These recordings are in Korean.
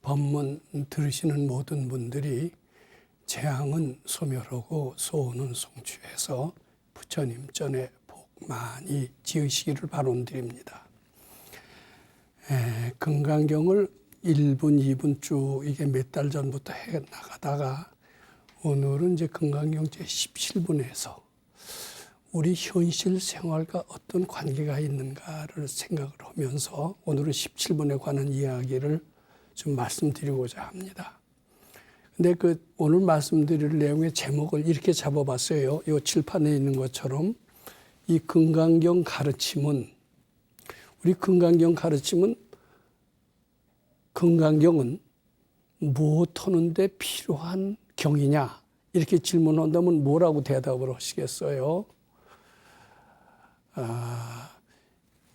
법문 들으시는 모든 분들이 재앙은 소멸하고 소원은 성취해서 부처님 전에 복 많이 지으시기를 바론드립니다. 금강경을 1분, 2분 쭉 이게 몇 달 전부터 해 나가다가 오늘은 이제 금강경 제 17분에서 우리 현실 생활과 어떤 관계가 있는가를 생각을 하면서 오늘은 17분에 관한 이야기를 좀 말씀드리고자 합니다. 근데 오늘 말씀드릴 내용의 제목을 이렇게 잡아봤어요. 이 칠판에 있는 것처럼 이 금강경 가르침은 우리 금강경 가르침은 금강경은 무엇 하는데 필요한 경이냐 이렇게 질문한다면 뭐라고 대답을 하시겠어요?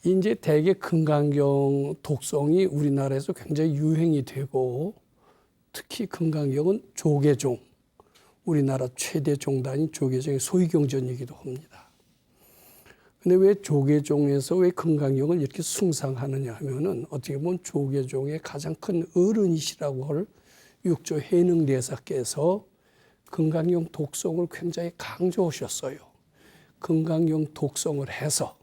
이제 대개 금강경 독송이 우리나라에서 굉장히 유행이 되고 특히 금강경은 조계종, 우리나라 최대 종단인 조계종의 소위경전이기도 합니다. 근데 왜 조계종에서 왜 금강경을 이렇게 숭상하느냐 하면은 어떻게 보면 조계종의 가장 큰 어른이시라고 할 육조 해능대사께서 금강경 독송을 굉장히 강조하셨어요. 금강경 독송을 해서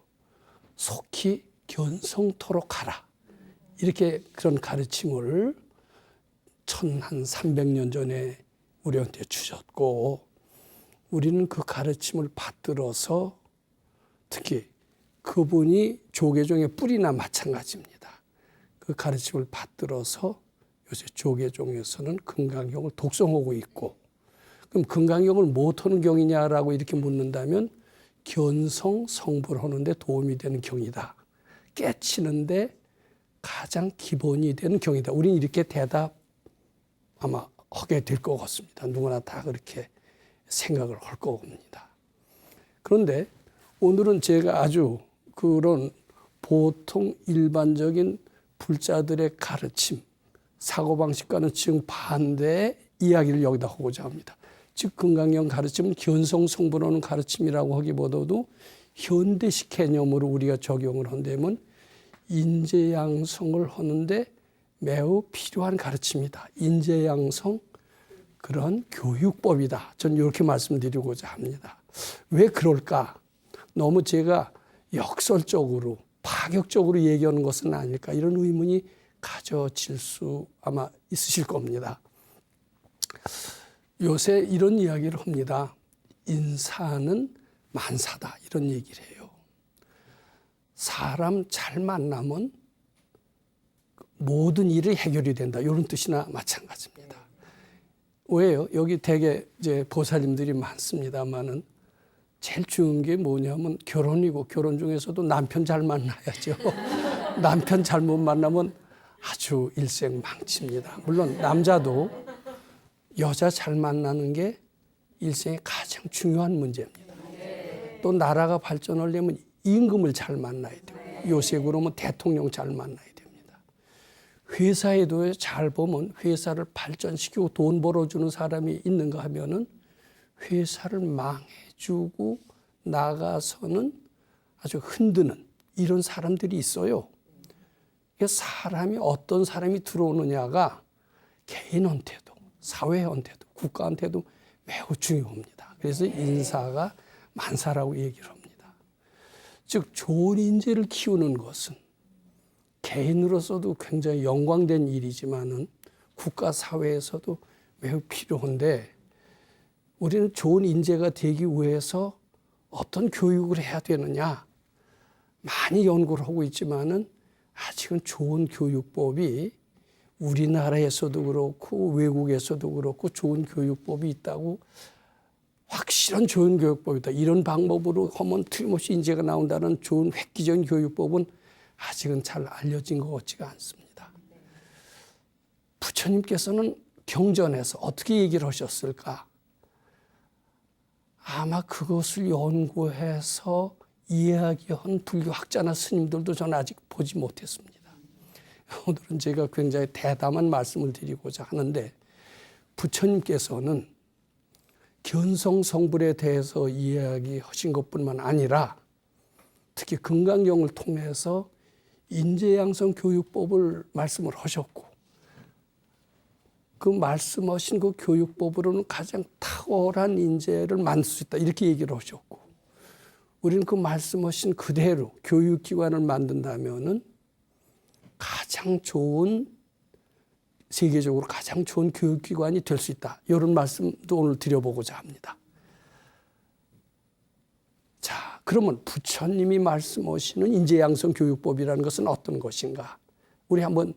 속히 견성토록 하라. 이렇게 그런 가르침을 1300년 전에 우리한테 주셨고 우리는 그 가르침을 받들어서 특히 그분이 조계종의 뿌리나 마찬가지입니다. 그 가르침을 받들어서 요새 조계종에서는 금강경을 독송하고 있고 그럼 금강경을 무엇하는 경이냐라고 이렇게 묻는다면 견성 성불 하는 데 도움이 되는 경이다. 깨치는데 가장 기본이 되는 경이다. 우리는 이렇게 대답 아마 하게 될 것 같습니다. 누구나 다 그렇게 생각을 할 겁니다. 그런데 오늘은 제가 아주 그런 보통 일반적인 불자들의 가르침, 사고방식과는 정반대의 이야기를 여기다 하고자 합니다. 즉 금강경 가르침은 견성 성불하는 가르침이라고 하기보다도 현대식 개념으로 우리가 적용을 한다면 인재양성을 하는데 매우 필요한 가르침이다. 인재양성 그런 교육법이다. 저는 이렇게 말씀드리고자 합니다. 왜 그럴까? 너무 제가 역설적으로 파격적으로 얘기하는 것은 아닐까 이런 의문이 가져질 수 아마 있으실 겁니다. 요새 이런 이야기를 합니다. 인사는 만사다 이런 얘기를 해요. 사람 잘 만나면 모든 일이 해결이 된다 이런 뜻이나 마찬가지입니다. 왜요? 여기 되게 이제 보살님들이 많습니다만은 제일 중요한 게 뭐냐면 결혼이고 결혼 중에서도 남편 잘 만나야죠. 남편 잘못 만나면 아주 일생 망칩니다. 물론 남자도 여자 잘 만나는 게 일생의 가장 중요한 문제입니다. 또 나라가 발전하려면 임금을 잘 만나야 돼요. 요새 그러면 대통령 잘 만나야 됩니다. 회사에도 잘 보면 회사를 발전시키고 돈 벌어주는 사람이 있는가 하면은 회사를 망해주고 나가서는 아주 흔드는 이런 사람들이 있어요. 사람이 어떤 사람이 들어오느냐가 개인한테도 사회한테도 국가한테도 매우 중요합니다. 그래서 인사가 만사라고 얘기를 합니다. 즉 좋은 인재를 키우는 것은 개인으로서도 굉장히 영광된 일이지만은 국가 사회에서도 매우 필요한데 우리는 좋은 인재가 되기 위해서 어떤 교육을 해야 되느냐 많이 연구를 하고 있지만은 아직은 좋은 교육법이 우리나라에서도 그렇고 외국에서도 그렇고 좋은 교육법이 있다고 확실한 좋은 교육법이다. 이런 방법으로 하면 틀림없이 인재가 나온다는 좋은 획기적인 교육법은 아직은 잘 알려진 것 같지가 않습니다. 부처님께서는 경전에서 어떻게 얘기를 하셨을까? 아마 그것을 연구해서 이야기한 불교학자나 스님들도 저는 아직 보지 못했습니다. 오늘은 제가 굉장히 대담한 말씀을 드리고자 하는데 부처님께서는 견성성불에 대해서 이야기하신 것뿐만 아니라 특히 금강경을 통해서 인재양성 교육법을 말씀을 하셨고 그 말씀하신 그 교육법으로는 가장 탁월한 인재를 만들 수 있다. 이렇게 얘기를 하셨고, 우리는 그 말씀하신 그대로 교육기관을 만든다면은 가장 좋은, 세계적으로 가장 좋은 교육기관이 될 수 있다. 이런 말씀도 오늘 드려보고자 합니다. 자, 그러면 부처님이 말씀하시는 인재양성 교육법이라는 것은 어떤 것인가? 우리 한번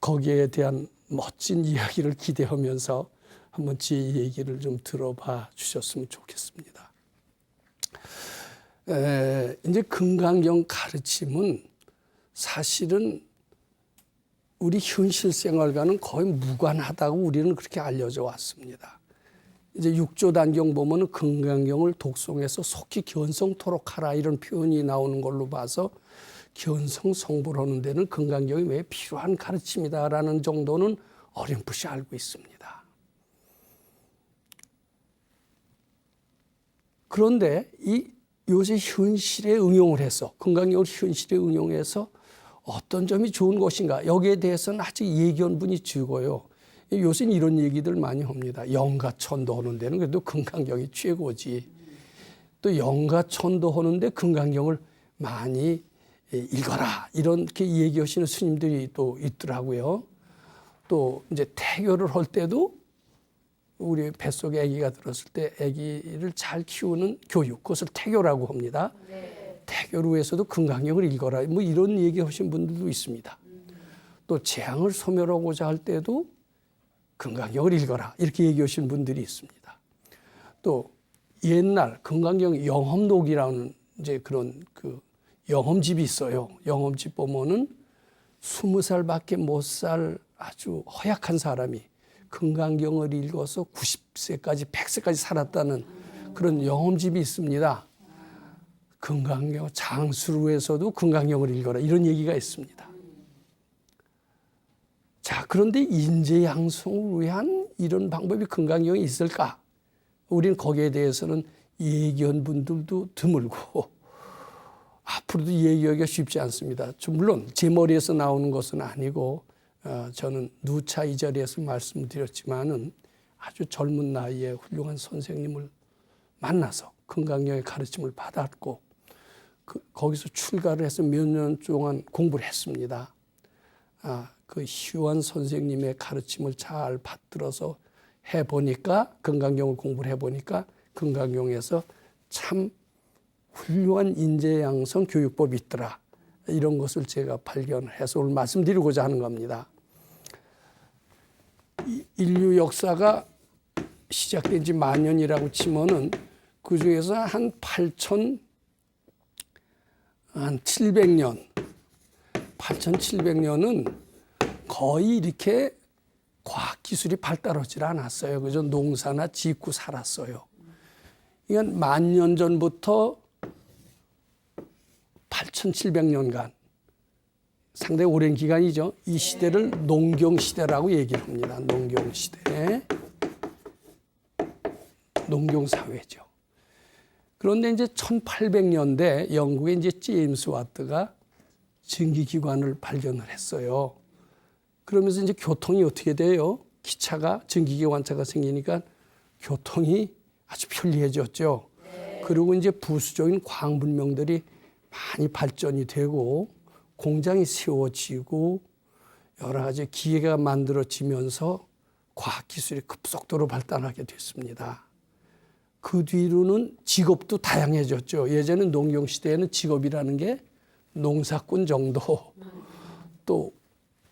거기에 대한 멋진 이야기를 기대하면서 한번 제 얘기를 좀 들어봐 주셨으면 좋겠습니다. 이제 금강경 가르침은 사실은 우리 현실 생활과는 거의 무관하다고 우리는 그렇게 알려져 왔습니다. 이제 6조 단경 보면은 금강경을 독송해서 속히 견성토록 하라 이런 표현이 나오는 걸로 봐서 견성 성불 하는 데는 금강경이 왜 필요한 가르침이다라는 정도는 어렴풋이 알고 있습니다. 그런데 이 요새 현실에 응용을 해서 금강경을 현실에 응용해서 어떤 점이 좋은 것인가 여기에 대해서는 아직 예견분이 적어요. 요새는 이런 얘기들 많이 합니다. 영가천도 하는 데는 그래도 금강경이 최고지. 또 영가천도 하는데 금강경을 많이 읽어라 이렇게 얘기하시는 스님들이 또 있더라고요. 또 이제 태교를 할 때도 우리 뱃속에 아기가 들었을 때 아기를 잘 키우는 교육, 그것을 태교라고 합니다. 네. 태교를 위해서도 금강경을 읽어라 뭐 이런 얘기하신 분들도 있습니다. 또 재앙을 소멸하고자 할 때도 금강경을 읽어라 이렇게 얘기하시는 분들이 있습니다. 또 옛날 금강경 영험록이라는 이제 그런 그 영험집이 있어요. 영험집 보면은 20살밖에 못 살 아주 허약한 사람이 금강경을 읽어서 90세까지 100세까지 살았다는 그런 영험집이 있습니다. 금강경 장수루에서도 금강경을 읽어라 이런 얘기가 있습니다. 자, 그런데 인재 양성을 위한 이런 방법이 금강경에 있을까? 우리는 거기에 대해서는 예견분들도 드물고 앞으로도 얘기하기가 쉽지 않습니다. 물론 제 머리에서 나오는 것은 아니고 저는 누차 이 자리에서 말씀드렸지만은 아주 젊은 나이에 훌륭한 선생님을 만나서 금강경의 가르침을 받았고 거기서 출가를 해서 몇 년 동안 공부를 했습니다. 그 희완 선생님의 가르침을 잘 받들어서 해보니까 금강경을 공부를 해보니까 금강경에서 참 훌륭한 인재양성 교육법이 있더라. 이런 것을 제가 발견해서 오늘 말씀드리고자 하는 겁니다. 인류 역사가 시작된 지 만년이라고 치면은 그 중에서 한 8,700년, 8,700년은 거의 이렇게 과학기술이 발달하지 않았어요. 그죠? 농사나 짓고 살았어요. 이건 만년 전부터 8,700년간 상당히 오랜 기간이죠. 이 시대를 농경시대라고 얘기를 합니다. 농경시대. 농경사회죠. 그런데 이제 1800년대 영국의 이제 제임스 와트가 전기기관을 발견을 했어요. 그러면서 이제 교통이 어떻게 돼요? 기차가, 전기기관차가 생기니까 교통이 아주 편리해졌죠. 그리고 이제 부수적인 과학 문명들이 많이 발전이 되고 공장이 세워지고 여러 가지 기계가 만들어지면서 과학기술이 급속도로 발달하게 됐습니다. 그 뒤로는 직업도 다양해졌죠. 예전에 농경시대에는 직업이라는 게 농사꾼 정도, 또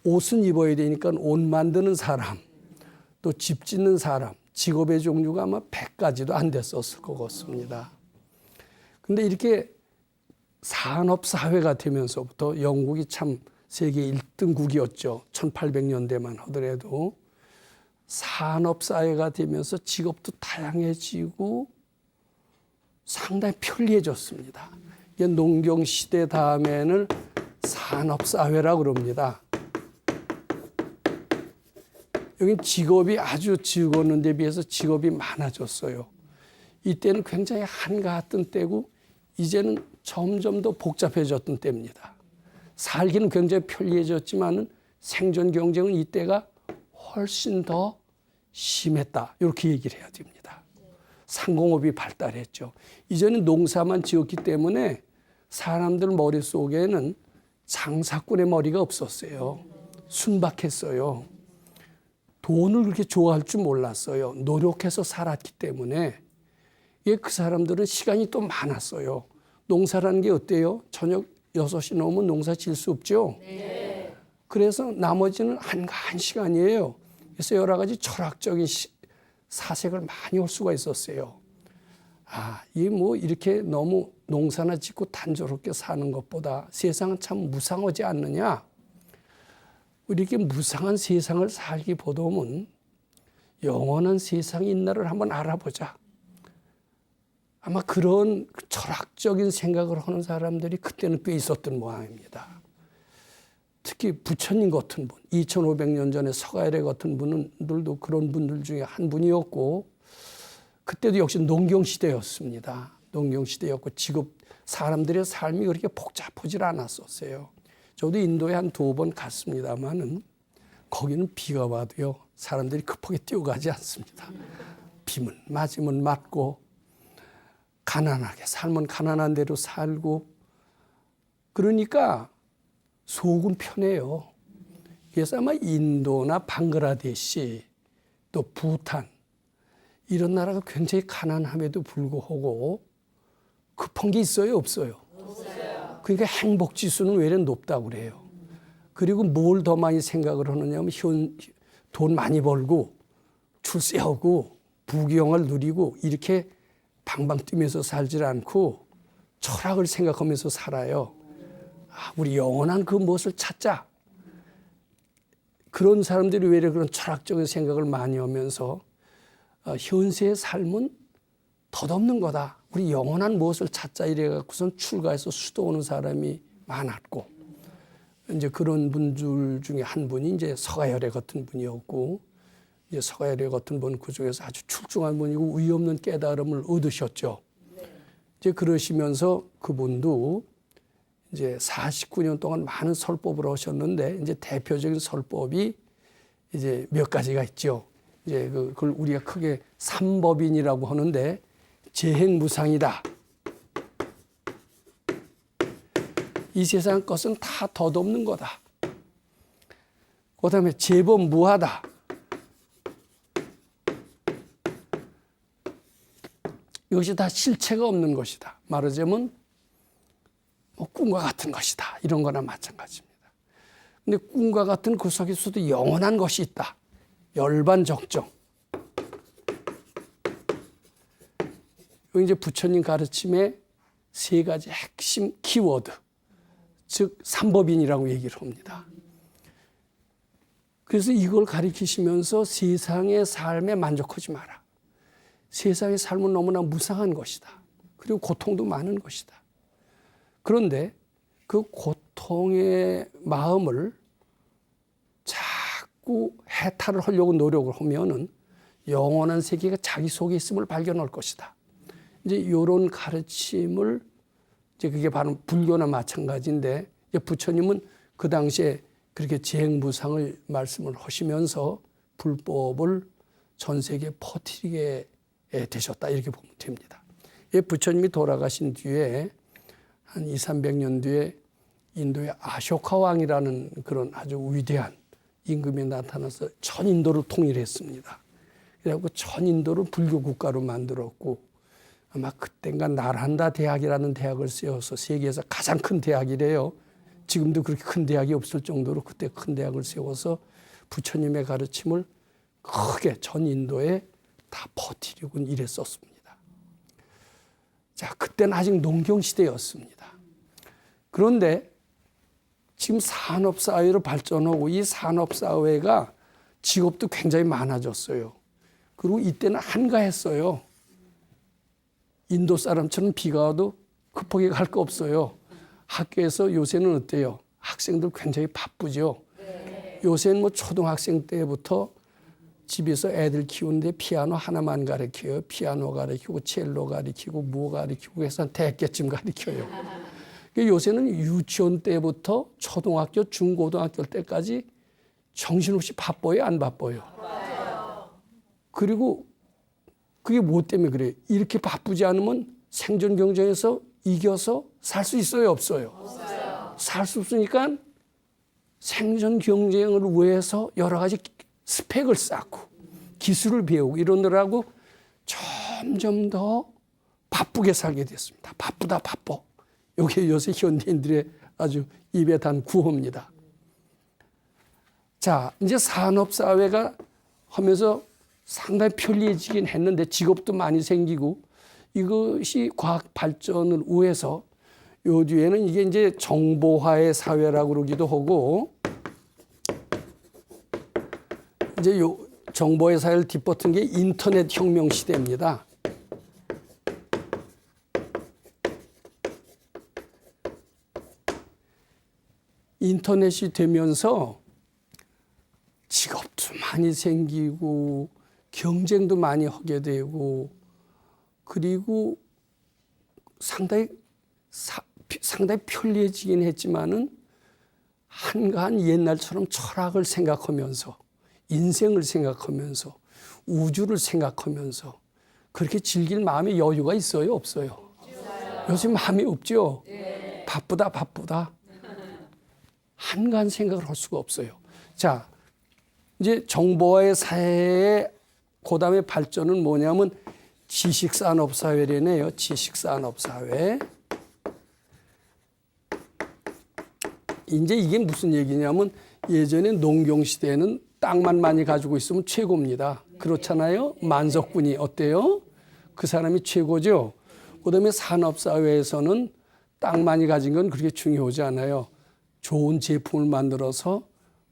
옷은 입어야 되니까 옷 만드는 사람, 또 집 짓는 사람, 직업의 종류가 아마 100가지도 안 됐었을 것 같습니다. 근데 이렇게 산업사회가 되면서부터 영국이 참 세계 1등국이었죠. 1800년대만 하더라도. 산업사회가 되면서 직업도 다양해지고 상당히 편리해졌습니다. 이게 농경시대 다음에는 산업사회라고 그럽니다. 여긴 직업이 아주 적었는데 비해서 직업이 많아졌어요. 이때는 굉장히 한가했던 때고 이제는 점점 더 복잡해졌던 때입니다. 살기는 굉장히 편리해졌지만 생존 경쟁은 이때가 훨씬 더 심했다. 이렇게 얘기를 해야 됩니다. 상공업이 발달했죠. 이전에 농사만 지었기 때문에 사람들 머릿속에는 장사꾼의 머리가 없었어요. 순박했어요. 돈을 그렇게 좋아할 줄 몰랐어요. 노력해서 살았기 때문에. 그 사람들은 시간이 또 많았어요. 농사라는 게 어때요? 저녁 6시 넘으면 농사 질 수 없죠? 네. 그래서 나머지는 한가한 시간이에요. 그래서 여러 가지 철학적인 사색을 많이 할 수가 있었어요. 이게 뭐 이렇게 너무 농사나 짓고 단조롭게 사는 것보다 세상은 참 무상하지 않느냐? 이렇게 무상한 세상을 살기보다는 영원한 세상이 있나를 한번 알아보자. 아마 그런 철학적인 생각을 하는 사람들이 그때는 꽤 있었던 모양입니다. 특히 부처님 같은 분, 2500년 전에 서가열의 같은 분들도 그런 분들 중에 한 분이었고, 그때도 역시 농경시대였습니다. 농경시대였고 사람들의 삶이 그렇게 복잡하지 않았었어요. 저도 인도에 한 2번 갔습니다만은 거기는 비가 와도요, 사람들이 급하게 뛰어가지 않습니다. 비는 맞으면 맞고, 가난하게 살면 가난한 대로 살고, 그러니까 속은 편해요. 그래서 아마 인도나 방글라데시 또 부탄 이런 나라가 굉장히 가난함에도 불구하고 급한 게 있어요, 없어요? 없어요. 그러니까 행복 지수는 왜 이렇게 높다고 그래요. 그리고 뭘 더 많이 생각을 하느냐면 돈 많이 벌고 출세하고 부귀영화를 누리고 이렇게 방방 뛰면서 살질 않고 철학을 생각하면서 살아요. 우리 영원한 그 무엇을 찾자. 그런 사람들이 왜 이렇게 그런 철학적인 생각을 많이 하면서 현세의 삶은 덧없는 거다. 우리 영원한 무엇을 찾자 이래 갖고선 출가해서 수도하는 사람이 많았고, 이제 그런 분들 중에 한 분이 이제 서가열의 같은 분이었고, 이제 서가열의 같은 분 그 중에서 아주 출중한 분이고 의 없는 깨달음을 얻으셨죠. 이제 그러시면서 그분도 이제 49년 동안 많은 설법을 하셨는데, 이제 대표적인 설법이 이제 몇 가지가 있죠. 이제 그걸 우리가 크게 삼법인이라고 하는데, 재행무상이다. 이 세상 것은 다 덧없는 거다. 그다음에 재범무하다. 이것이 다 실체가 없는 것이다. 말하자면 꿈과 같은 것이다. 이런 거나 마찬가지입니다. 근데 꿈과 같은 그 속에서도 영원한 것이 있다. 열반적정. 이거 이제 부처님 가르침의 3가지 핵심 키워드. 즉 삼법인이라고 얘기를 합니다. 그래서 이걸 가르치시면서 세상의 삶에 만족하지 마라. 세상의 삶은 너무나 무상한 것이다. 그리고 고통도 많은 것이다. 그런데 그 고통의 마음을 자꾸 해탈을 하려고 노력을 하면은 영원한 세계가 자기 속에 있음을 발견할 것이다. 이제 이런 가르침을 이제 그게 바로 불교나 마찬가지인데, 이제 부처님은 그 당시에 그렇게 재행무상을 말씀을 하시면서 불법을 전 세계에 퍼뜨리게 되셨다. 이렇게 보면 됩니다. 부처님이 돌아가신 뒤에 한 200~300년 뒤에 인도의 아쇼카 왕이라는 그런 아주 위대한 임금이 나타나서 전 인도를 통일했습니다. 그래갖고 전 인도를 불교 국가로 만들었고, 아마 그땐가 나란다 대학이라는 대학을 세워서 세계에서 가장 큰 대학이래요. 지금도 그렇게 큰 대학이 없을 정도로 그때 큰 대학을 세워서 부처님의 가르침을 크게 전 인도에 다 퍼뜨리고 이랬었습니다. 자, 그때는 아직 농경시대였습니다. 그런데 지금 산업사회로 발전하고, 이 산업사회가 직업도 굉장히 많아졌어요. 그리고 이때는 한가했어요. 인도 사람처럼 비가 와도 급하게 갈 거 없어요. 학교에서 요새는 어때요? 학생들 굉장히 바쁘죠. 요새는 뭐 초등학생 때부터 집에서 애들 키우는데 피아노 하나만 가르쳐요. 피아노 가르치고 첼로 가르치고 뭐 가르치고 해서 한 대학교쯤 가르쳐요. 요새는 유치원 때부터 초등학교, 중고등학교 때까지 정신없이 바빠요, 안 바빠요? 그리고 그게 뭐 때문에 그래요? 이렇게 바쁘지 않으면 생존 경쟁에서 이겨서 살 수 있어요, 없어요? 살 수 없으니까 생존 경쟁을 위해서 여러 가지 스펙을 쌓고 기술을 배우고 이러느라고 점점 더 바쁘게 살게 됐습니다. 바쁘다 바빠. 이게 요새 현대인들의 아주 입에 단 구호입니다. 자, 이제 산업사회가 하면서 상당히 편리해지긴 했는데 직업도 많이 생기고 이것이 과학 발전을 위해서 요 뒤에는 이게 이제 정보화의 사회라고 그러기도 하고 이제 요 정보의 사회를 뒷받은 게 인터넷 혁명 시대입니다. 인터넷이 되면서 직업도 많이 생기고 경쟁도 많이 하게 되고 그리고 상당히 편리해지긴 했지만은 한가한 옛날처럼 철학을 생각하면서 인생을 생각하면서 우주를 생각하면서 그렇게 즐길 마음의 여유가 있어요, 없어요? 요즘 마음이 없죠? 바쁘다. 한가한 생각을 할 수가 없어요. 자, 이제 정보화의 사회의 그다음에 발전은 뭐냐면 지식산업사회래네요. 지식산업사회. 이제 이게 무슨 얘기냐면 예전에 농경시대에는 땅만 많이 가지고 있으면 최고입니다. 그렇잖아요. 만석군이 어때요? 그 사람이 최고죠. 그다음에 산업사회에서는 땅 많이 가진 건 그렇게 중요하지 않아요. 좋은 제품을 만들어서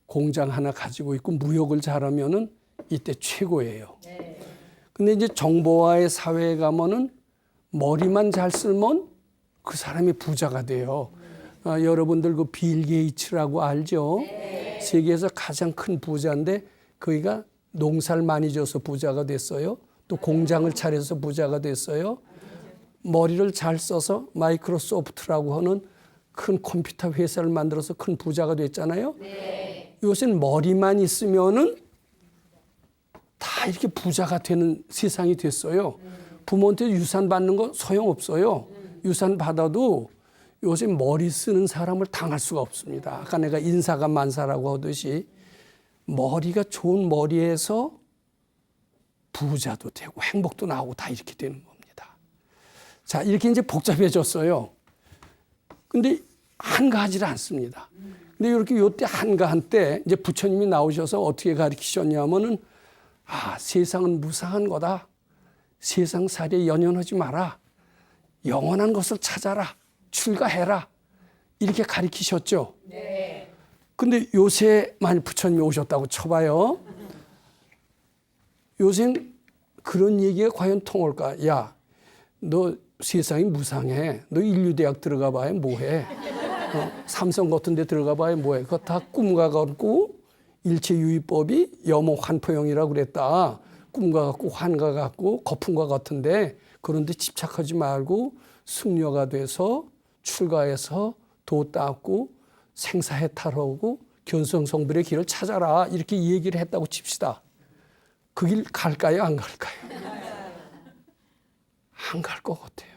공장 하나 가지고 있고 무역을 잘하면은 이때 최고예요. 근데 이제 정보화의 사회에 가면은 머리만 잘 쓰면 그 사람이 부자가 돼요. 여러분들 그 빌 게이츠라고 알죠? 세계에서 가장 큰 부자인데 그이가 농사를 많이 져서 부자가 됐어요. 또 공장을 차려서 부자가 됐어요. 머리를 잘 써서 마이크로소프트라고 하는 큰 컴퓨터 회사를 만들어서 큰 부자가 됐잖아요. 요새는 머리만 있으면은 다 이렇게 부자가 되는 세상이 됐어요. 부모한테 유산 받는 거 소용없어요. 유산 받아도 요새 머리 쓰는 사람을 당할 수가 없습니다. 아까 내가 인사가 만사라고 하듯이 머리가 좋은 머리에서 부자도 되고 행복도 나오고 다 이렇게 되는 겁니다. 자, 이렇게 이제 복잡해졌어요. 근데 한가하지를 않습니다. 근데 이렇게 요때 한가한 때 이제 부처님이 나오셔서 어떻게 가르치셨냐면은 세상은 무상한 거다. 세상살이에 연연하지 마라. 영원한 것을 찾아라. 출가해라. 이렇게 가르치셨죠. 네. 근데 요새 만약 부처님이 오셨다고 쳐봐요. 요새는 그런 얘기가 과연 통할까? 야, 너 세상이 무상해. 너 인류대학 들어가 봐야 뭐해. 삼성 같은 데 들어가 봐야 뭐해. 그거 다 꿈과 같고 일체유의법이 염호 환포형이라고 그랬다. 꿈과 같고 환과 같고 거품과 같은데 그런데 집착하지 말고 승려가 돼서 출가해서 도 닦고 생사해탈하고 견성성불의 길을 찾아라. 이렇게 얘기를 했다고 칩시다. 그 길 갈까요? 안 갈까요? 안 갈 것 같아요.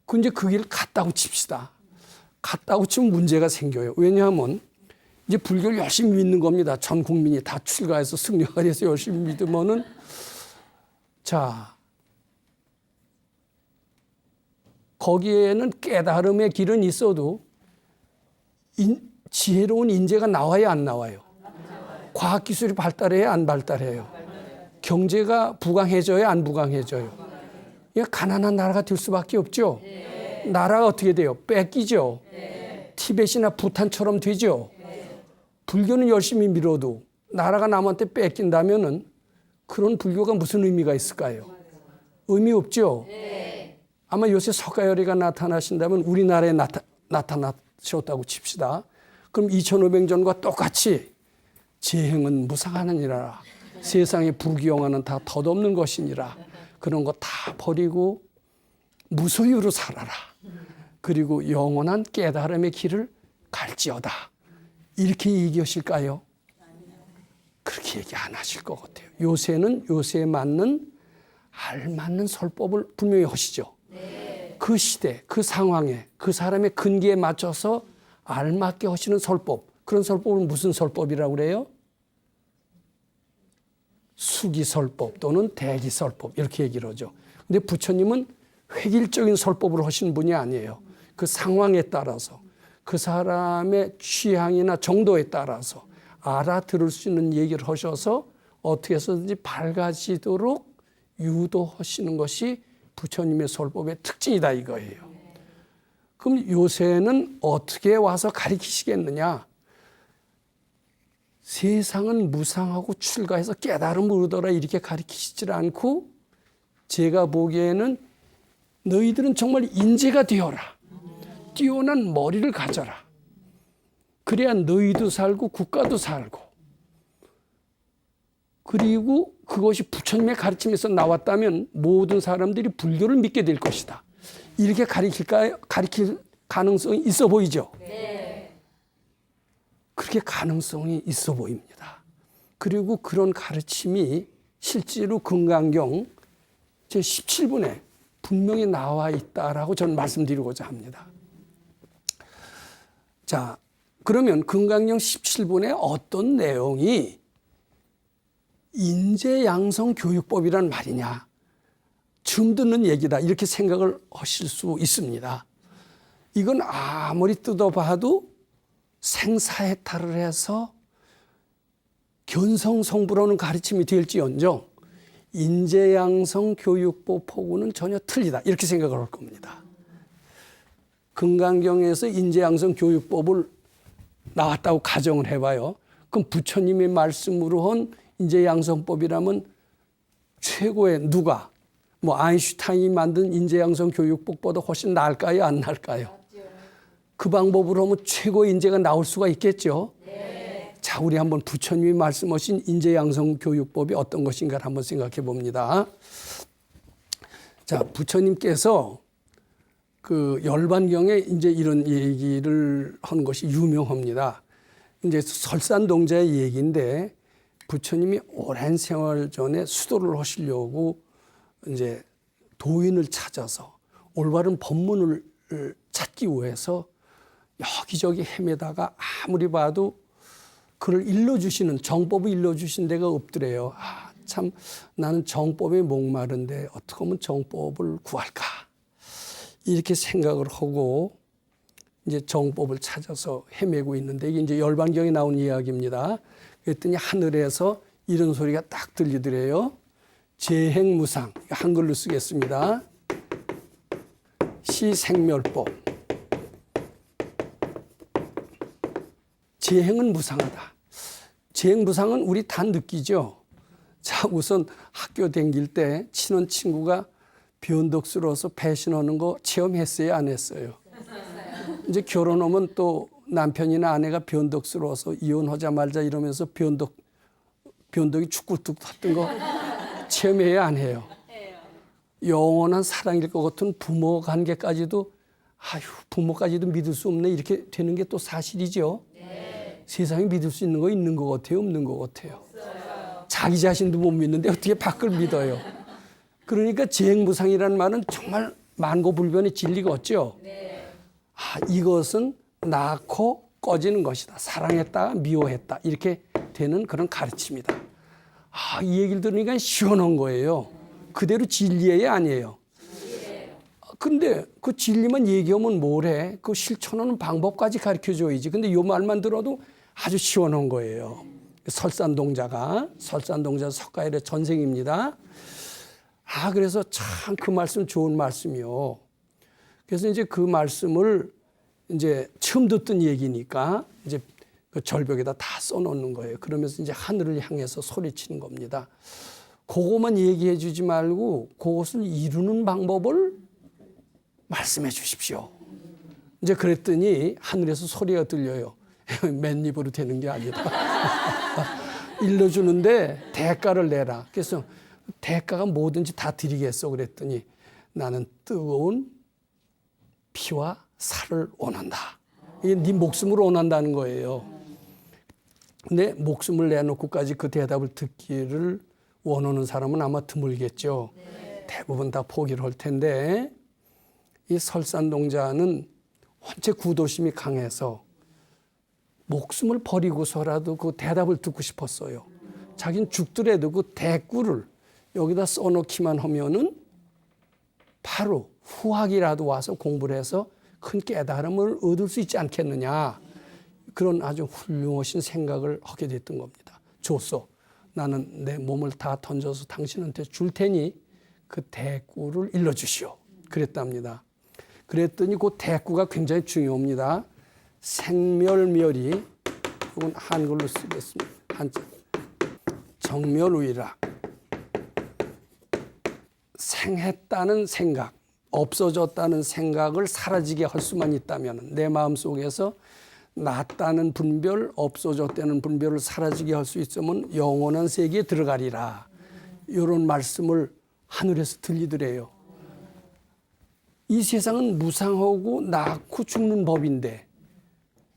근데 그 길 갔다고 칩시다. 갔다고 치면 문제가 생겨요. 왜냐하면 이제 불교를 열심히 믿는 겁니다. 전 국민이 다 출가해서 승려가 돼서 열심히 믿으면은 자, 거기에는 깨달음의 길은 있어도 지혜로운 인재가 나와야 안 나와요? 과학기술이 발달해야 안 발달해요? 경제가 부강해져야 안 부강해져요? 가난한 나라가 될 수밖에 없죠. 나라가 어떻게 돼요? 뺏기죠. 티벳이나 부탄처럼 되죠. 불교는 열심히 밀어도 나라가 남한테 뺏긴다면은 그런 불교가 무슨 의미가 있을까요? 의미 없죠. 아마 요새 석가열이가 나타나신다면 우리나라에 나타나셨다고 칩시다. 그럼 2500년과 똑같이 재행은 무상하느니라. 세상의 부귀영화는 다 덧없는 것이니라. 그런 거 다 버리고 무소유로 살아라. 그리고 영원한 깨달음의 길을 갈지어다. 이렇게 얘기하실까요? 그렇게 얘기 안 하실 것 같아요. 요새는 요새에 맞는 알맞는 설법을 분명히 하시죠. 그 시대, 그 상황에, 그 사람의 근기에 맞춰서 알맞게 하시는 설법. 그런 설법은 무슨 설법이라고 그래요? 수기설법 또는 대기설법 이렇게 얘기를 하죠. 근데 부처님은 획일적인 설법을 하시는 분이 아니에요. 그 상황에 따라서 그 사람의 취향이나 정도에 따라서 알아들을 수 있는 얘기를 하셔서 어떻게 해서든지 밝아지도록 유도하시는 것이 부처님의 설법의 특징이다 이거예요. 그럼 요새는 어떻게 와서 가르치시겠느냐? 세상은 무상하고 출가해서 깨달음을 얻어라 이렇게 가르치시질 않고 제가 보기에는 너희들은 정말 인재가 되어라. 뛰어난 머리를 가져라. 그래야 너희도 살고 국가도 살고 그리고 그것이 부처님의 가르침에서 나왔다면 모든 사람들이 불교를 믿게 될 것이다. 이렇게 가르칠 가능성이 있어 보이죠? 네. 그렇게 가능성이 있어 보입니다. 그리고 그런 가르침이 실제로 금강경 제17분에 분명히 나와 있다라고 저는 말씀드리고자 합니다. 자, 그러면 금강경 17분에 어떤 내용이 인재양성교육법이란 말이냐? 처음 듣는 얘기다 이렇게 생각을 하실 수 있습니다. 이건 아무리 뜯어봐도 생사해탈을 해서 견성성불하는 가르침이 될지언정 인재양성교육법하고는 전혀 틀리다 이렇게 생각을 할 겁니다. 금강경에서 인재양성교육법을 나왔다고 가정을 해봐요. 그럼 부처님의 말씀으로 한 인재양성법이라면 최고의 누가? 뭐 아인슈타인이 만든 인재양성교육법보다 훨씬 나을까요? 안 나을까요? 그 방법으로 하면 최고의 인재가 나올 수가 있겠죠. 네. 자, 우리 한번 부처님이 말씀하신 인재양성교육법이 어떤 것인가를 한번 생각해 봅니다. 자, 부처님께서 그 열반경에 이제 이런 얘기를 하는 것이 유명합니다. 이제 설산동자의 얘기인데 부처님이 오랜 세월 전에 수도를 하시려고 이제 도인을 찾아서 올바른 법문을 찾기 위해서 여기저기 헤매다가 아무리 봐도 그를 일러주시는 정법을 일러주신 데가 없더래요. 아, 참 나는 정법에 목마른데 어떻게 하면 정법을 구할까? 이렇게 생각을 하고 이제 정법을 찾아서 헤매고 있는데 이게 이제 열반경에 나온 이야기입니다. 그랬더니 하늘에서 이런 소리가 딱 들리더래요. 재행무상, 한글로 쓰겠습니다. 시생멸법. 재행은 무상하다. 재행무상은 우리 다 느끼죠. 자, 우선 학교 다닐 때 친한 친구가 변덕스러워서 배신하는 거 체험했어요? 안 했어요? 이제 결혼하면 또 남편이나 아내가 변덕스러워서 이혼하자 말자 이러면서 변덕이 축구뚝 탔던 거 체험해요? 안 해요? 영원한 사랑일 것 같은 부모 관계까지도 부모까지도 믿을 수 없네 이렇게 되는 게 또 사실이죠. 네. 세상에 믿을 수 있는 거 있는 것 같아요? 없는 것 같아요? 없어요. 자기 자신도 못 믿는데 어떻게 밖을 믿어요? 그러니까 재행무상이라는 말은 정말 만고불변의 진리가 없죠. 네. 이것은 낳고 꺼지는 것이다. 사랑했다, 미워했다 이렇게 되는 그런 가르침이다. 이 얘기를 들으니까 시원한 거예요. 그대로 진리예요, 아니에요? 근데 그 진리만 얘기하면 뭐래? 그 실천하는 방법까지 가르쳐줘야지. 근데 이 말만 들어도 아주 시원한 거예요. 설산동자 석가일의 전생입니다. 그래서 참 그 말씀 좋은 말씀이요. 그래서 이제 그 말씀을 이제 처음 듣던 얘기니까 이제 그 절벽에다 다 써놓는 거예요. 그러면서 이제 하늘을 향해서 소리치는 겁니다. 그것만 얘기해 주지 말고 그것을 이루는 방법을 말씀해 주십시오. 이제 그랬더니 하늘에서 소리가 들려요. 맨입으로 되는 게 아니다. 일러주는데 대가를 내라. 그래서 대가가 뭐든지 다 드리겠어. 그랬더니 나는 뜨거운 피와 살을 원한다. 이게 네 목숨을 원한다는 거예요. 근데 목숨을 내놓고까지 그 대답을 듣기를 원하는 사람은 아마 드물겠죠. 대부분 다 포기를 할 텐데 이 설산동자는 원체 구도심이 강해서 목숨을 버리고서라도 그 대답을 듣고 싶었어요. 자기는 죽더라도 그 대꾸를 여기다 써놓기만 하면은 바로 후학이라도 와서 공부를 해서 큰 깨달음을 얻을 수 있지 않겠느냐. 그런 아주 훌륭하신 생각을 하게 됐던 겁니다. 좋소. 나는 내 몸을 다 던져서 당신한테 줄 테니 그 대꾸를 일러주시오. 그랬답니다. 그랬더니 그 대꾸가 굉장히 중요합니다. 생멸멸이, 이건 한글로 쓰겠습니다. 한자. 정멸의락. 생했다는 생각, 없어졌다는 생각을 사라지게 할 수만 있다면, 내 마음속에서 낫다는 분별, 없어졌다는 분별을 사라지게 할 수 있으면 영원한 세계에 들어가리라. 이런 말씀을 하늘에서 들리더래요. 이 세상은 무상하고 낳고 죽는 법인데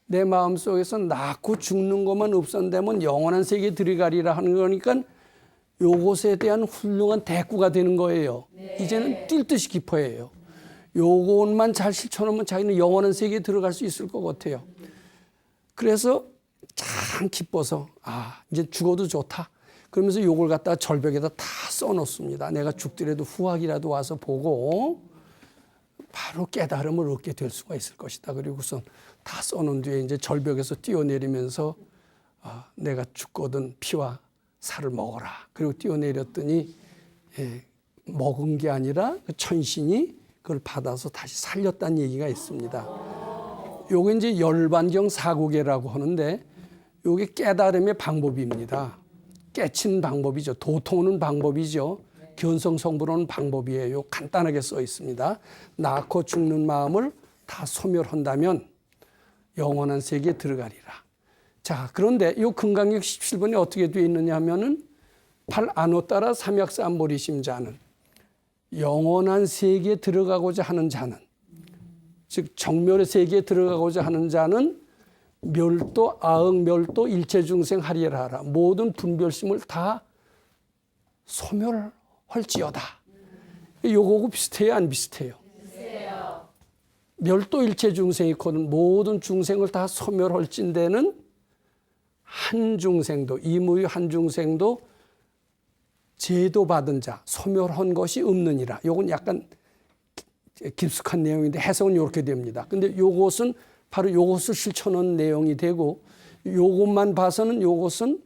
내 마음속에서 낳고 죽는 것만 없앤다면 영원한 세계에 들어가리라 하는 거니까 요것에 대한 훌륭한 대꾸가 되는 거예요. 이제는 뛸 듯이 깊어해요. 요것만 잘 실천하면 자기는 영원한 세계에 들어갈 수 있을 것 같아요. 그래서 참 기뻐서 이제 죽어도 좋다. 그러면서 요걸 갖다가 절벽에다 다 써놓습니다. 내가 죽더라도 후학이라도 와서 보고 바로 깨달음을 얻게 될 수가 있을 것이다. 그리고선 다 써놓은 뒤에 이제 절벽에서 뛰어내리면서 내가 죽거든 피와 살을 먹어라. 그리고 뛰어내렸더니 먹은 게 아니라 그 천신이 그걸 받아서 다시 살렸다는 얘기가 있습니다. 요게 이제 열반경 사고계라고 하는데 요게 깨달음의 방법입니다. 깨친 방법이죠. 도통하는 방법이죠. 견성성불하는 방법이에요. 간단하게 써 있습니다. 낳고 죽는 마음을 다 소멸한다면 영원한 세계에 들어가리라. 자, 그런데 이 금강경 17번에 어떻게 되어 있느냐 하면은 팔 안오 따라 삼약삼보리심자는 영원한 세계에 들어가고자 하는 자는, 즉 정멸의 세계에 들어가고자 하는 자는 멸도 아흥 멸도 일체중생 하리라 하라. 모든 분별심을 다 소멸할지어다. 요거하고 비슷해요, 안 비슷해요? 비슷해요. 멸도 일체중생이 있거든. 모든 중생을 다 소멸할진대는 한 중생도, 이무의 한 중생도 제도받은 자, 소멸한 것이 없느니라. 요건 약간 깊숙한 내용인데 해석은 이렇게 됩니다. 근데 요것은 바로 요것을 실천한 내용이 되고, 요것만 봐서는 요것은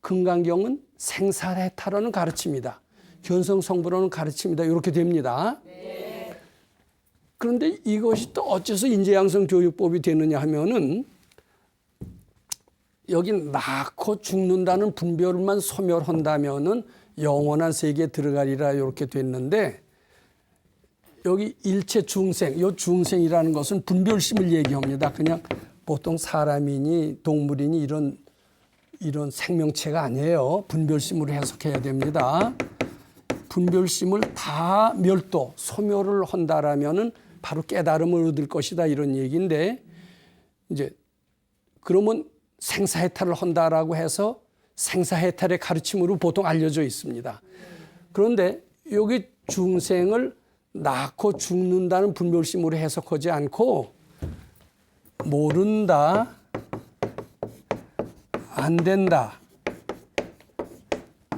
금강경은 생사해탈하는 가르침이다. 견성성불하는 가르침이다. 이렇게 됩니다. 네. 그런데 이것이 또 어째서 인재양성교육법이 되느냐 하면은 여기 낳고 죽는다는 분별만 소멸한다면은 영원한 세계에 들어가리라 이렇게 됐는데, 여기 일체 중생, 이 중생이라는 것은 분별심을 얘기합니다. 그냥 보통 사람이니 동물이니 이런 생명체가 아니에요. 분별심으로 해석해야 됩니다. 분별심을 다 멸도, 소멸을 한다라면은 바로 깨달음을 얻을 것이다 이런 얘기인데, 이제 그러면 생사해탈을 한다라고 해서 생사해탈의 가르침으로 보통 알려져 있습니다. 그런데 여기 중생을 낳고 죽는다는 분별심으로 해석하지 않고 모른다, 안 된다,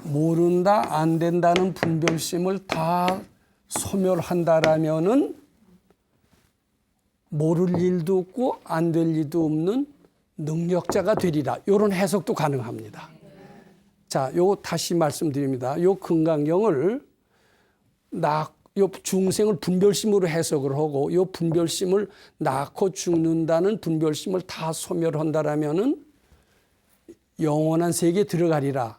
모른다, 안 된다는 분별심을 다 소멸한다라면은 모를 일도 없고 안 될 일도 없는 능력자가 되리라. 이런 해석도 가능합니다. 자, 요 다시 말씀드립니다. 요 금강경을 요 중생을 분별심으로 해석을 하고 요 분별심을 낳고 죽는다는 분별심을 다 소멸한다라면은 영원한 세계에 들어가리라.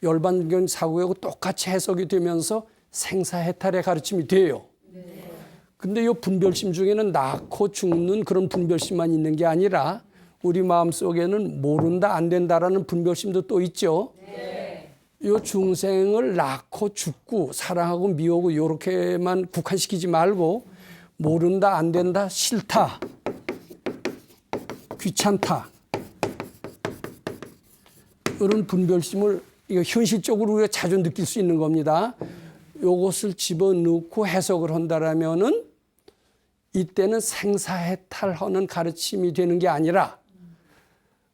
열반경 사고하고 똑같이 해석이 되면서 생사해탈의 가르침이 돼요. 근데 요 분별심 중에는 낳고 죽는 그런 분별심만 있는 게 아니라 우리 마음속에는 모른다, 안 된다라는 분별심도 또 있죠. 이 중생을 낳고 죽고 사랑하고 미워하고 이렇게만 국한시키지 말고 모른다, 안 된다, 싫다, 귀찮다, 이런 분별심을 이거 현실적으로 우리가 자주 느낄 수 있는 겁니다. 이것을 집어넣고 해석을 한다라면은 이때는 생사해탈하는 가르침이 되는 게 아니라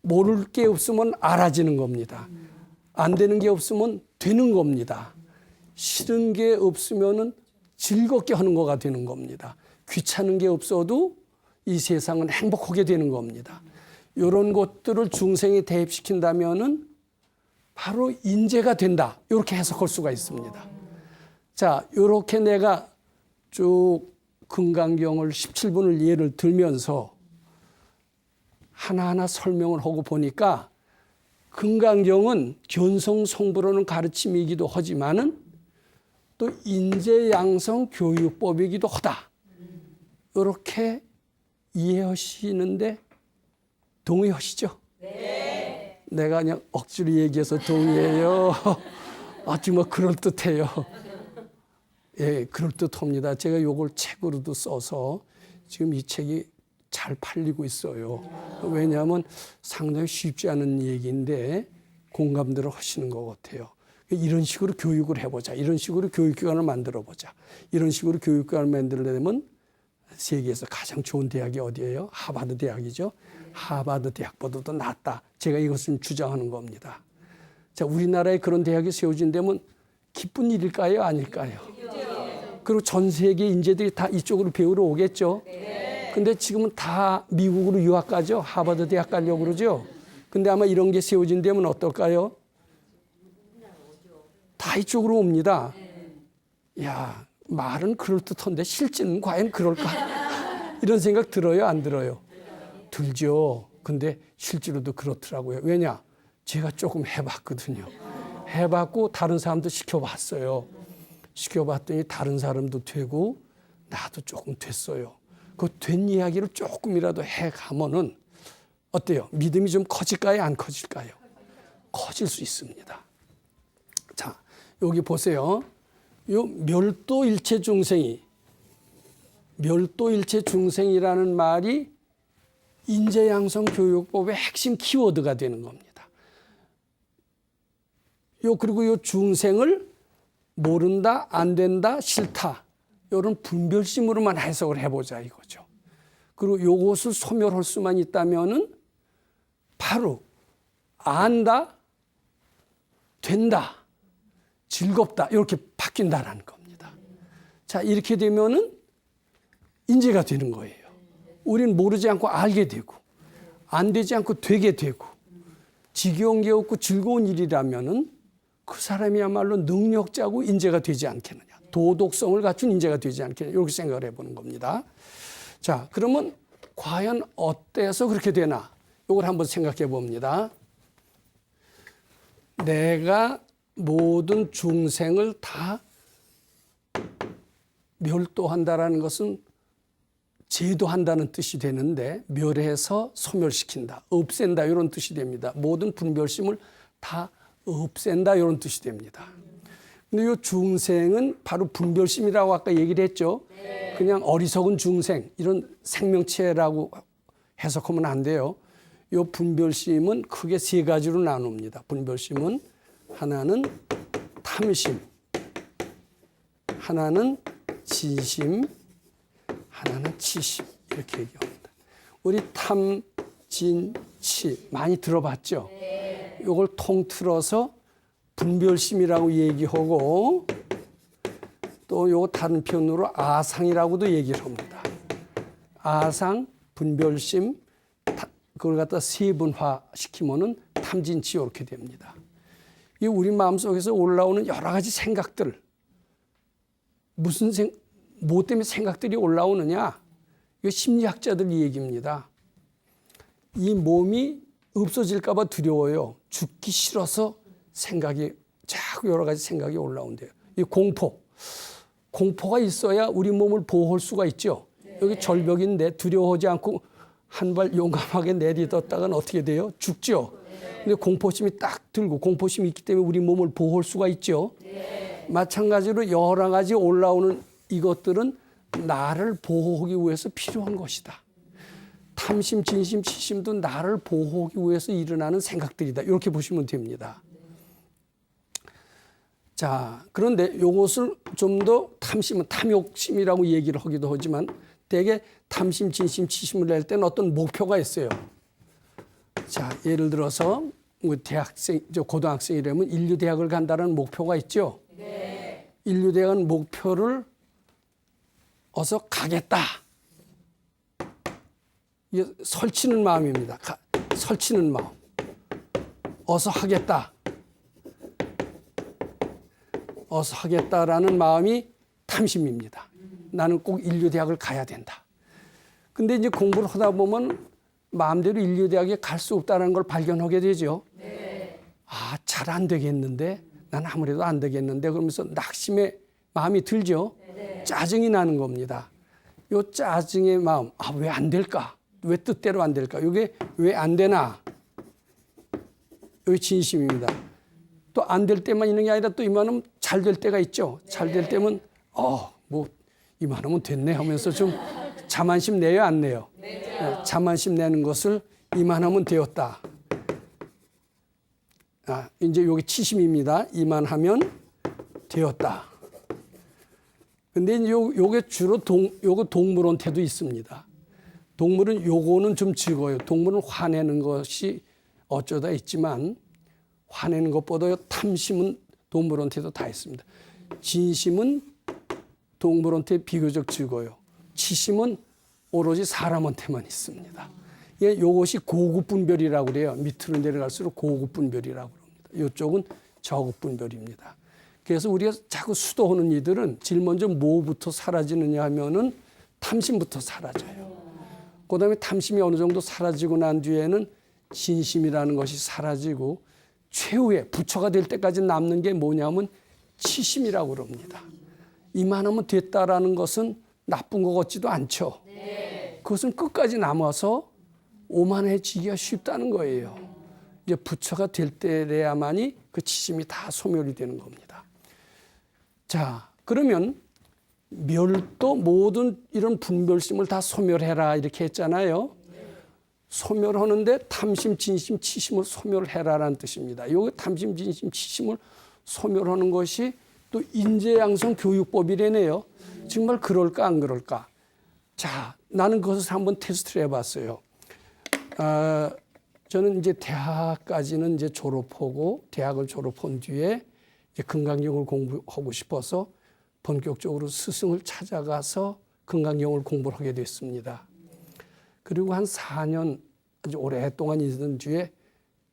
모를 게 없으면 알아지는 겁니다. 안 되는 게 없으면 되는 겁니다. 싫은 게 없으면은 즐겁게 하는 거가 되는 겁니다. 귀찮은 게 없어도 이 세상은 행복하게 되는 겁니다. 이런 것들을 중생에 대입시킨다면은 바로 인재가 된다. 이렇게 해석할 수가 있습니다. 자, 이렇게 내가 쭉 금강경을 17분을 예를 들면서 하나하나 설명을 하고 보니까 금강경은 견성성불하는 가르침이기도 하지만은 또 인재양성 교육법이기도 하다. 이렇게 이해하시는데 동의하시죠? 네. 내가 그냥 억지로 얘기해서 동의해요. 아, 정말 그럴듯해요. 예, 그럴듯합니다. 제가 이걸 책으로도 써서 지금 이 책이 잘 팔리고 있어요. 왜냐하면 상당히 쉽지 않은 얘기인데 공감들을 하시는 것 같아요. 이런 식으로 교육을 해보자. 이런 식으로 교육기관을 만들어보자. 이런 식으로 교육기관을 만들려면 세계에서 가장 좋은 대학이 어디예요? 하버드 대학이죠. 하버드 대학보다도 낫다. 제가 이것을 주장하는 겁니다. 자, 우리나라에 그런 대학이 세워진다면 기쁜 일일까요? 아닐까요? 그리고 전 세계 인재들이 다 이쪽으로 배우러 오겠죠. 근데 지금은 다 미국으로 유학 가죠. 하버드 대학 가려고 그러죠. 근데 아마 이런 게 세워진다면 어떨까요? 다 이쪽으로 옵니다. 야, 말은 그럴듯한데 실제는 과연 그럴까? 이런 생각 들어요? 안 들어요? 들죠. 근데 실제로도 그렇더라고요. 왜냐? 제가 조금 해봤거든요. 해봤고 다른 사람도 시켜봤어요. 시켜봤더니 다른 사람도 되고 나도 조금 됐어요. 그 된 이야기를 조금이라도 해가면은 어때요? 믿음이 좀 커질까요? 안 커질까요? 커질 수 있습니다. 자, 여기 보세요. 요 멸도일체 중생이, 멸도일체 중생이라는 말이 인재양성 교육법의 핵심 키워드가 되는 겁니다. 그리고 요 중생을 모른다, 안 된다, 싫다. 이런 분별심으로만 해석을 해보자 이거죠. 그리고 요것을 소멸할 수만 있다면은 바로 안다, 된다, 즐겁다 이렇게 바뀐다라는 겁니다. 자, 이렇게 되면은 인재가 되는 거예요. 우리는 모르지 않고 알게 되고 안 되지 않고 되게 되고 지겨운 게 없고 즐거운 일이라면은 그 사람이야말로 능력자고 인재가 되지 않겠느냐. 도덕성을 갖춘 인재가 되지 않겠느냐. 이렇게 생각을 해보는 겁니다. 자, 그러면 과연 어때서 그렇게 되나? 이걸 한번 생각해 봅니다. 내가 모든 중생을 다 멸도한다라는 것은 제도한다는 뜻이 되는데 멸해서 소멸시킨다, 없앤다 이런 뜻이 됩니다. 모든 분별심을 다 없앤다 이런 뜻이 됩니다. 근데 이 중생은 바로 분별심이라고 아까 얘기를 했죠. 네. 그냥 어리석은 중생 이런 생명체라고 해석하면 안 돼요. 이 분별심은 크게 세 가지로 나눕니다. 분별심은 하나는 탐심, 하나는 진심, 하나는 치심 이렇게 얘기합니다. 우리 탐, 진, 치 많이 들어봤죠? 이걸 통틀어서 분별심이라고 얘기하고 또 요 다른 편으로 아상이라고도 얘기를 합니다. 아상, 분별심, 그걸 갖다 세분화시키면은 탐진치 이렇게 됩니다. 이 우리 마음속에서 올라오는 여러 가지 생각들, 뭐 때문에 생각들이 올라오느냐? 이거 심리학자들 얘기입니다. 이 몸이 없어질까 봐 두려워요. 죽기 싫어서 생각이 자꾸 여러 가지 생각이 올라온대요. 이 공포가 있어야 우리 몸을 보호할 수가 있죠. 여기 절벽인데 두려워하지 않고 한 발 용감하게 내딛었다가는 어떻게 돼요? 죽죠. 근데 공포심이 딱 들고 공포심이 있기 때문에 우리 몸을 보호할 수가 있죠. 마찬가지로 여러 가지 올라오는 이것들은 나를 보호하기 위해서 필요한 것이다. 탐심, 진심, 치심도 나를 보호하기 위해서 일어나는 생각들이다. 이렇게 보시면 됩니다. 자, 그런데 이것을 좀 더 탐심은 탐욕심이라고 얘기를 하기도 하지만 대개 탐심, 진심, 치심을 낼 때는 어떤 목표가 있어요. 자, 예를 들어서 대학생, 고등학생이라면 인류대학을 간다는 목표가 있죠. 네. 인류대학 목표를 어서 가겠다. 이게 설치는 마음입니다. 설치는 마음. 어서 하겠다. 어서 하겠다라는 마음이 탐심입니다. 나는 꼭 인류대학을 가야 된다. 근데 이제 공부를 하다 보면 마음대로 인류대학에 갈 수 없다는 걸 발견하게 되죠. 네. 아, 잘 안 되겠는데? 난 아무래도 안 되겠는데? 그러면서 낙심의 마음이 들죠. 네. 짜증이 나는 겁니다. 요 짜증의 마음, 아, 왜 안 될까? 왜 뜻대로 안 될까? 이게 왜 안 되나? 이게 진심입니다. 또 안 될 때만 있는 게 아니라 또 이만하면 잘 될 때가 있죠. 잘 될 때면 뭐 이만하면 됐네 하면서 좀 자만심 내요, 안 내요? 네, 자만심 내는 것을 이만하면 되었다. 아, 이제 여기 치심입니다. 이만하면 되었다. 근데 이제 요게 주로 요거 동물원태도 있습니다. 동물은 요거는 좀 적어요. 동물은 화내는 것이 어쩌다 있지만 화내는 것보다 탐심은 동물원태도 다 있습니다. 진심은 동물원태 비교적 적어요. 치심은 오로지 사람한테만 있습니다. 이것이 고급 분별이라고 그래요. 밑으로 내려갈수록 고급 분별이라고 합니다. 이쪽은 저급 분별입니다. 그래서 우리가 자꾸 수도하는 이들은 제일 먼저 뭐부터 사라지느냐 하면은 탐심부터 사라져요. 그다음에 탐심이 어느 정도 사라지고 난 뒤에는 진심이라는 것이 사라지고 최후에 부처가 될 때까지 남는 게 뭐냐면 치심이라고 그럽니다. 이만하면 됐다라는 것은 나쁜 것 같지도 않죠. 네. 그것은 끝까지 남아서 오만해지기가 쉽다는 거예요. 이제 부처가 될 때래야만이 그 치심이 다 소멸이 되는 겁니다. 자, 그러면 멸도 모든 이런 분별심을 다 소멸해라 이렇게 했잖아요. 소멸하는데 탐심, 진심, 치심을 소멸해라라는 뜻입니다. 이 탐심, 진심, 치심을 소멸하는 것이 또 인재양성 교육법이래네요. 정말 그럴까 안 그럴까? 자, 나는 그것을 한번 테스트를 해봤어요. 저는 이제 대학까지는 이제 졸업하고 대학을 졸업한 뒤에 이제 금강경을 공부하고 싶어서 본격적으로 스승을 찾아가서 금강경을 공부를 하게 됐습니다. 그리고 한 4년 아주 오랫동안 있던 뒤에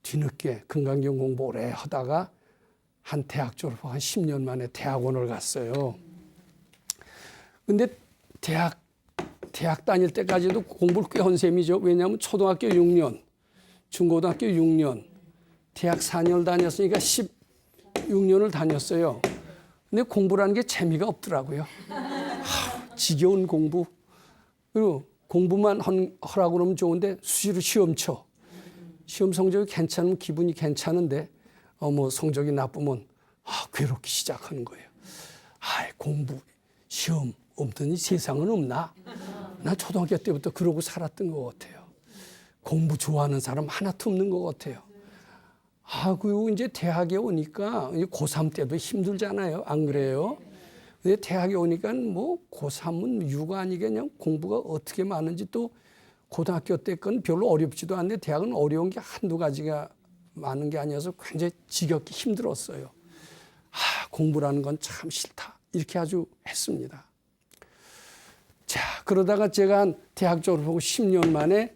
뒤늦게 금강경 공부 오래 하다가 한 대학 졸업하고 한 10년 만에 대학원을 갔어요. 근데 대학 다닐 때까지도 공부를 꽤 한 셈이죠. 왜냐하면 초등학교 6년, 중고등학교 6년, 대학 4년을 다녔으니까 16년을 다녔어요. 근데 공부라는 게 재미가 없더라고요. 지겨운 공부. 그리고 공부만 하라고 그러면 좋은데 수시로 시험 쳐. 시험 성적이 괜찮으면 기분이 괜찮은데 뭐 성적이 나쁘면 괴롭기 시작하는 거예요. 공부, 시험 없더니 세상은 없나? 나 초등학교 때부터 그러고 살았던 것 같아요. 공부 좋아하는 사람 하나도 없는 것 같아요. 그리고 이제 대학에 오니까 고3 때도 힘들잖아요. 안 그래요? 근데 대학에 오니까 뭐 고3은 유가 아니게 그냥 공부가 어떻게 많은지 또 고등학교 때 건 별로 어렵지도 않은데 대학은 어려운 게 한두 가지가 많은 게 아니어서 굉장히 지겹기 힘들었어요. 공부라는 건 참 싫다. 이렇게 아주 했습니다. 자, 그러다가 제가 한 대학 졸업하고 10년 만에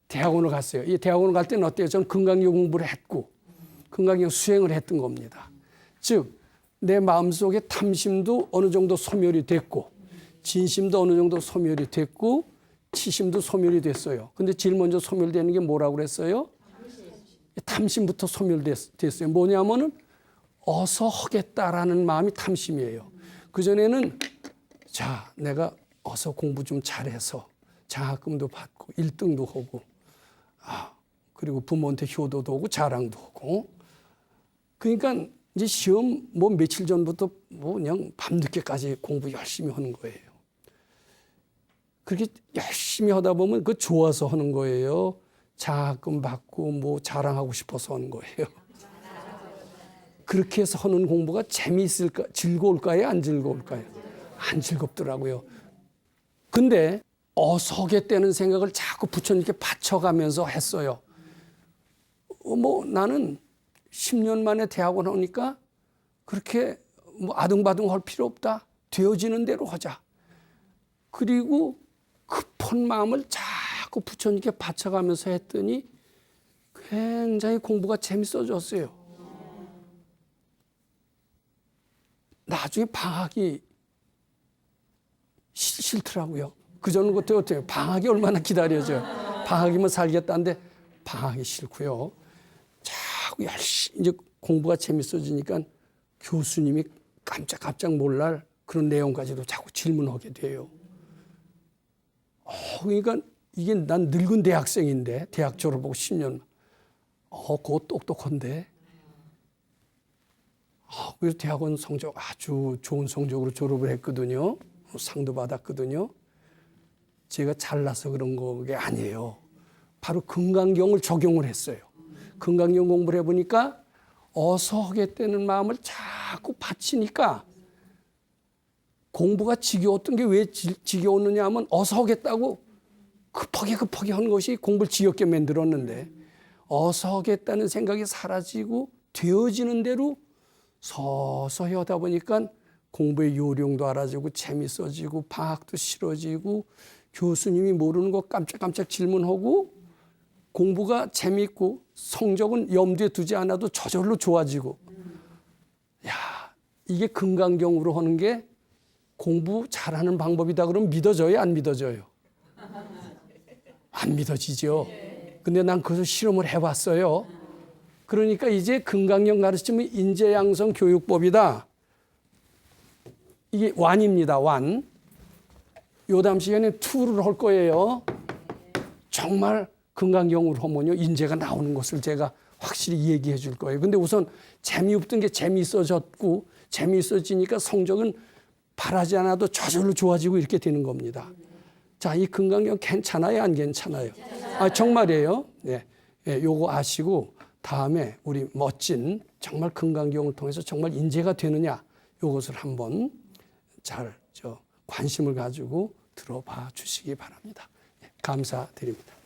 대학원을 갔어요. 이 대학원을 갈 때는 어때요? 저는 금강경 공부를 했고 금강경 수행을 했던 겁니다. 즉 내 마음속에 탐심도 어느 정도 소멸이 됐고 진심도 어느 정도 소멸이 됐고 치심도 소멸이 됐어요. 근데 제일 먼저 소멸되는 게 뭐라고 그랬어요? 탐심부터 소멸됐어요. 뭐냐면은 어서 하겠다라는 마음이 탐심이에요. 그전에는 자, 내가 어서 공부 좀 잘해서 장학금도 받고 1등도 하고 그리고 부모한테 효도도 하고 자랑도 하고 그러니까 이제 시험 뭐 며칠 전부터 뭐 그냥 밤늦게까지 공부 열심히 하는 거예요. 그렇게 열심히 하다 보면 그 좋아서 하는 거예요. 장학금 받고 뭐 자랑하고 싶어서 하는 거예요. 그렇게 해서 하는 공부가 재미있을까, 즐거울까요? 안 즐거울까요? 안 즐겁더라고요. 근데 어서 하겠다는 생각을 자꾸 부처님께 바쳐가면서 했어요. 뭐 나는 10년 만에 대학원 오니까 그렇게 뭐 아등바등 할 필요 없다. 되어지는 대로 하자. 그리고 급한 마음을 자꾸 부처님께 바쳐가면서 했더니 굉장히 공부가 재밌어졌어요. 나중에 방학이 싫더라고요. 그전은 그때 어때요? 방학이 얼마나 기다려져요. 방학이면 살겠다는데 방학이 싫고요. 자꾸 열심히 이제 공부가 재밌어지니까 교수님이 깜짝 놀랄 그런 내용까지도 자꾸 질문하게 돼요. 그러니까 이게 난 늙은 대학생인데 대학 졸업하고 10년. 그거 똑똑한데. 그래서 대학원 성적 아주 좋은 성적으로 졸업을 했거든요. 상도 받았거든요. 제가 잘나서 그런 게 아니에요. 바로 금강경을 적용을 했어요. 금강경 공부를 해보니까 어서 하겠다는 마음을 자꾸 바치니까 공부가 지겨웠던 게 왜 지겨웠느냐 하면 어서 하겠다고 급하게 한 것이 공부를 지겹게 만들었는데 어서 하겠다는 생각이 사라지고 되어지는 대로 서서히 하다 보니까 공부의 요령도 알아지고 재밌어지고 방학도 싫어지고 교수님이 모르는 거 깜짝깜짝 질문하고 공부가 재밌고 성적은 염두에 두지 않아도 저절로 좋아지고 야 이게 금강경으로 하는 게 공부 잘하는 방법이다 그러면 믿어져요? 안 믿어져요? 안 믿어지죠. 근데 난 그것을 실험을 해봤어요. 그러니까 이제 금강경 가르치면 인재양성 교육법이다. 이게 완입니다. 완. 요 다음 시간에 2를 할 거예요. 정말 금강경으로 하면요 인재가 나오는 것을 제가 확실히 얘기해 줄 거예요. 근데 우선 재미없던 게 재미있어졌고 재미있어지니까 성적은 바라지 않아도 저절로 좋아지고 이렇게 되는 겁니다. 자, 이 금강경 괜찮아요? 안 괜찮아요? 정말이에요. 네. 네, 요거 아시고 다음에 우리 멋진 정말 금강경을 통해서 정말 인재가 되느냐 요것을 한번 잘 관심을 가지고 들어봐 주시기 바랍니다. 네, 감사드립니다.